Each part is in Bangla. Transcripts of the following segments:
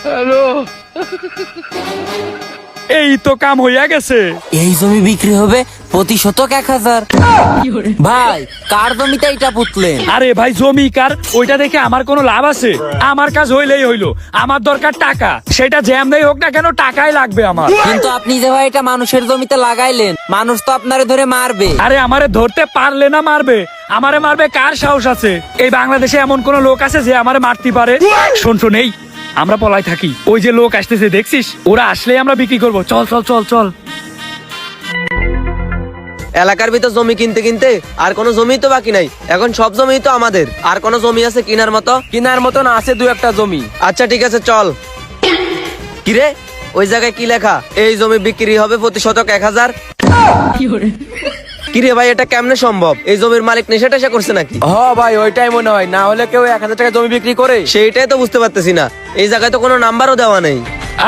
হ্যালো, এই তো কাম হইয়া গেছে। এই জমি বিক্রি হবে প্রতি শতক 1000। ভাই কার জমিতে এটা পুতলেন? আরে ভাই জমি কার ওইটা দেখে আমার কোনো লাভ আছে? আমার কাজ হইলেই হইলো, আমার দরকার টাকা, সেটা যেমনই হোক না কেন টাকাই লাগবে আমার। কিন্তু আপনি যে ভাই এটা মানুষের জমিতে লাগাইলেন, মানুষ তো আপনারে ধরে মারবে। আরে আমারে ধরতে পারলে না মারবে, আমারে মারবে কার সাহস আছে? এই বাংলাদেশে এমন কোন লোক আছে যে আমারে মারতে পারে? শোন শোন, এই আমরা পলাই থাকি, ওই যে লোক আসতেছে দেখছিস, ওরা আসলেই আমরা বিক্রি করব। চল চল চল চল। এলাকার ভিতর জমি কিনতে কিনতে আর কোনো জমি তো বাকি নাই, এখন সব জমি তো আমাদের। আর কোনো জমি আছে কেনার মতো? কেনার মতন আছে 2-1টা জমি। আচ্ছা ঠিক আছে চল। কিরে ওই জায়গায় কি লেখা? এই জমি বিক্রি হবে প্রতি শতক 1000। কিরে ভাই এটা কেমনে সম্ভব? এই জমির মালিক নেশা টেশা করছে নাকি? হ ভাই ওইটাই মনে হয়, না হলে কেউ 1000 টাকা জমি বিক্রি করে? সেইটাই তো বুঝতে পারতেছি না, এই জায়গায় তো কোনো নাম্বারও দেওয়া নেই।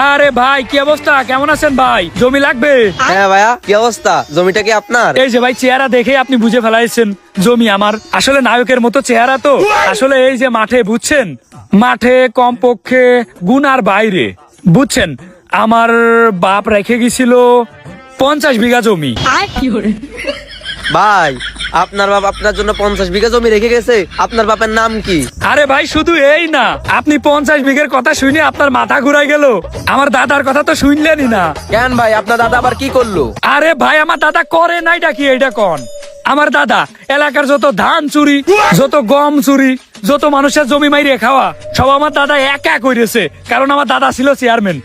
আরে ভাই কি অবস্থা, কেমন আছেন ভাই? জমি লাগবে? হ্যাঁ ভাইয়া কি অবস্থা? জমিটা কি আপনার? এই যে ভাই চেহারা দেখে আপনি বুঝে ফেলাইছেন জমি আমার। আসলে নায়কের মতো চেহারা তো। আসলে এই যে মাঠে বুঝছেন, মাঠে কমপক্ষে গুনার বাইরে বুঝছেন, আমার বাপ রেখে গেছিল 50 বিঘা জমি। ভাই আপনার বাপ আপনার জন্য 50 বিঘা জমি রেখে গেছে? আপনার বাপের নাম কি? আরে ভাই শুধু এই না, আপনি 50 বিঘের কথা শুনে আপনার মাথা ঘুরাই গেল। আমার দাদার কথা তো শুনলেনই না। কেন ভাই আপনার দাদা আবার কি করলো? আরে ভাই আমার দাদা করে নাইটা কি এইটা কোন? আমার দাদা এলাকার যত ধান চুরি, যত গম চুরি, যত মানুষের জমি মাইরে খাওয়া, সব আমার দাদা একা করেছে, কারণ আমার দাদা ছিল চেয়ারম্যান।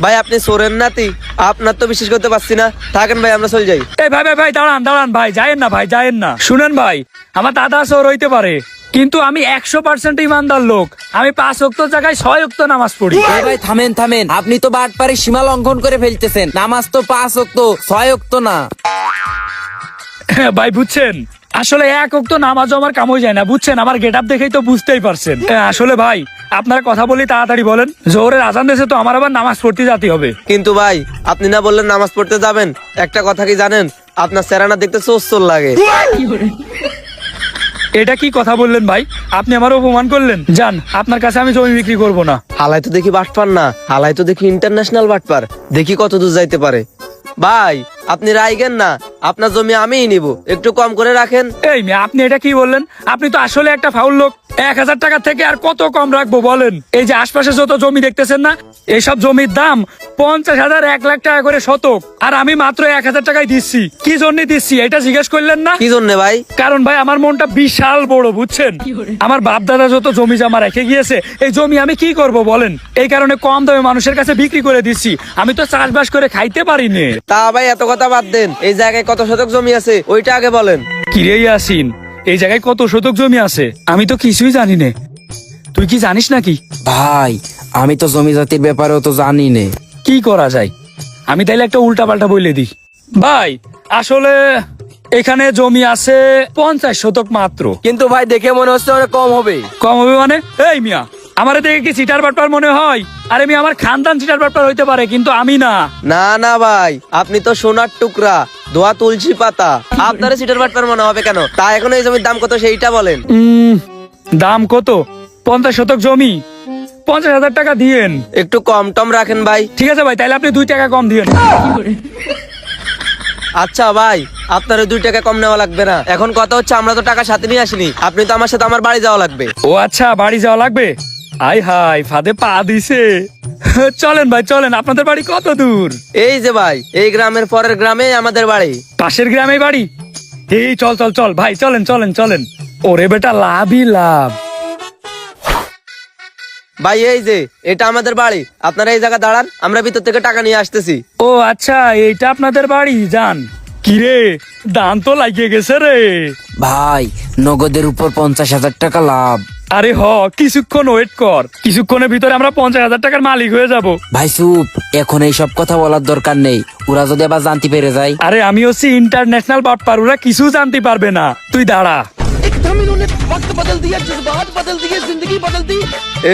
ভাই আপনি সোরেন নাতি, আপনার তো বিশ্বাস করতে পারছি না। থাকেন ভাই আমরা চলে যাই। এই ভাই ভাই ভাই দাঁড়ান দাঁড়ান ভাই, যায়েন না ভাই, যায়েন না। শুনেন ভাই, আমার দাদা চোর হইতে পারে, কিন্তু আমি 100% ইমানদার লোক। আমি 5 ওয়াক্ত জায়গায় 6 ওয়াক্ত নামাজ পড়ি। এই ভাই থামেন থামেন, আপনি তো বাটপারি সীমা লঙ্ঘন করে ফেলতেছেন। নামাজ তো 5 ওয়াক্ত, 6 ওয়াক্ত না। ভাই বুঝছেন, আসলে 1 ওয়াক্ত নামাজও আমার কাম হয়ে যায় না বুঝছেন। আমার গেটআপ দেখেই তো বুঝতেই পারছেন। আসলে ভাই আপনার কথা বলি তাড়াতাড়ি বলেন, জোহরের আজান দিয়েছে তো আমার আবার নামাজ পড়তে যেতে হবে। কিন্তু ভাই আপনি না বললেন নামাজ পড়তে যাবেন? একটা কথা কি জানেন, আপনার চেহারা দেখতে চোর লাগে। এটা কি কথা বললেন ভাই? আপনি আমার অপমান করলেন। যান, আপনার কাছে আমি জমি বিক্রি করব না। হালাই তো দেখি বাটপার না, হালাই তো দেখি ইন্টারন্যাশনাল বাটপার। দেখি কত দূর যাইতে পারে। ভাই আপনি রাইগেন না, আপনার জমি আমিই নিব, একটু কম করে রাখেন। এই মেয়ে আপনি এটা কি বললেন? আপনি তো আসলে একটা ফাউল লোক। 1000 টাকা থেকে আর কত কম রাখবো বলেন? এই যে আশপাশে যত জমি দেখতেছেন না, এইসব জমির দাম 50,000 1 লাখ টাকা করে শতক, আর আমি মাত্র 1000 টাকায় দিচ্ছি। কি জন্য দিচ্ছি এটা জিজ্ঞেস করলেন না? কি জন্য ভাই? কারণ ভাই আমার মনটা বিশাল বড় বুঝছেন। আমার বাপ দাদা যত জমি জমা রেখে গিয়েছে, এই জমি আমি কি করব বলেন? এই কারণে কম দামে মানুষের কাছে বিক্রি করে দিচ্ছি। আমি তো চাষবাস করে খাইতে পারিনি। তা ভাই এত কথা বাদ দেন, এই জায়গায় কত শতক জমি আছে ওইটা আগে বলেন। কিরে ইয়াসিন, এই জায়গায় কত শতক জমি আছে আমি তো কিছুই জানি না। তুই কি জানিস নাকি? ভাই আমি তো জমি জাতির ব্যাপারেও তো জানি নে। কি করা যায়? আমি তাইলে একটা উল্টা পাল্টা বলে দিই। ভাই আসলে এখানে জমি আছে 50 শতক মাত্র। কিন্তু ভাই দেখে মনে হচ্ছে অনেক কম হবে। কম হবে মানে? এই মিয়া, আমারে দেখে কি চিটার বাটপার মনে হয়? আরে মিয়া আমার খানদান চিটার বাটপার হইতে পারে, কিন্তু আমি না। না না ভাই, আপনি তো সোনার টুকরা, ধোয়া তুলসী পাতা। আপনারা সিটার বাটপার মনে হবে কেন? তা এখন এই জমির দাম কত সেইটা বলেন। দাম কত? 50 শতক জমি 50,000 টাকা দিয়েন। একটু কম টম রাখেন ভাই। ঠিক আছে ভাই, তাহলে আপনি 2 টাকা কম দিয়েন। আচ্ছা ভাই আপনার 2 টাকা কম নেওয়া লাগবে না। এখন কথা হচ্ছে আমরা তো টাকা সাথে নিয়ে আসিনি, আপনি তো আমার সাথে আমার বাড়ি যাওয়া লাগবে। ও আচ্ছা, বাড়ি যাওয়া লাগবে। আই হাই, ফাঁদে পা দিছে। চলেন ভাই চলেন, আপনাদের বাড়ি কত দূর? এই যে ভাই এই গ্রামের পরের গ্রামে আমাদের বাড়ি। পাশের গ্রামে বাড়ি? এই চল চল চল ভাই, চলেন চলেন চলেন। ওরে বেটা লাভই লাভ। ভাই এই যে এটা আমাদের বাড়ি, আপনারা এই জায়গা দাঁড়ান, আমরা ভিতর থেকে টাকা নিয়ে আসতেছি। ও আচ্ছা, এইটা আপনাদের বাড়ি। যান। কিরে, দান তো লাগিয়ে গেছে রে। ভাই নগদের উপর 50,000 টাকা লাভ। আরে কিছুক্ষণ ওয়েট কর, কিছুক্ষণের ভিতরে আমরা 50,000 টাকার মালিক হয়ে যাব। ভাই চুপ, এখন এই সব কথা বলার দরকার নেই। ওরা যদি আবার জানতে পেরে যায়। আরে আমি হচ্ছি ইন্টারন্যাশনাল বাটপার, ওরা কিছু জানতে পারবে না। তুই দাঁড়া।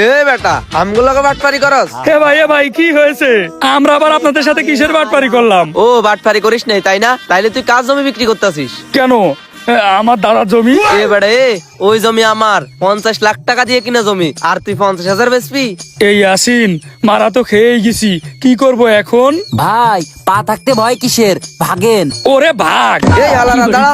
এ বেটা আমগুলোকে বাটপারি করস? এ ভাই কি হয়েছে? আমরা আবার আপনাদের সাথে কিসের বাটপারি করলাম? ও বাটপারি করিস নাই তাই না? তাইলে তুই কাজ জমি বিক্রি করতেছিস কেন? আমার দাদার জমি। এবারে ওই জমি আমার 50 লাখ টাকা দিয়ে কিনা জমি, আর তুই 50,000 বেচবি? এই আসিন, মারা তো খেয়েই গেছি, কি করব এখন? ভাই পা থাকতে ভয় কিসের, ভাগেন। ওরে ভাগ। এই হালারা দাঁড়া।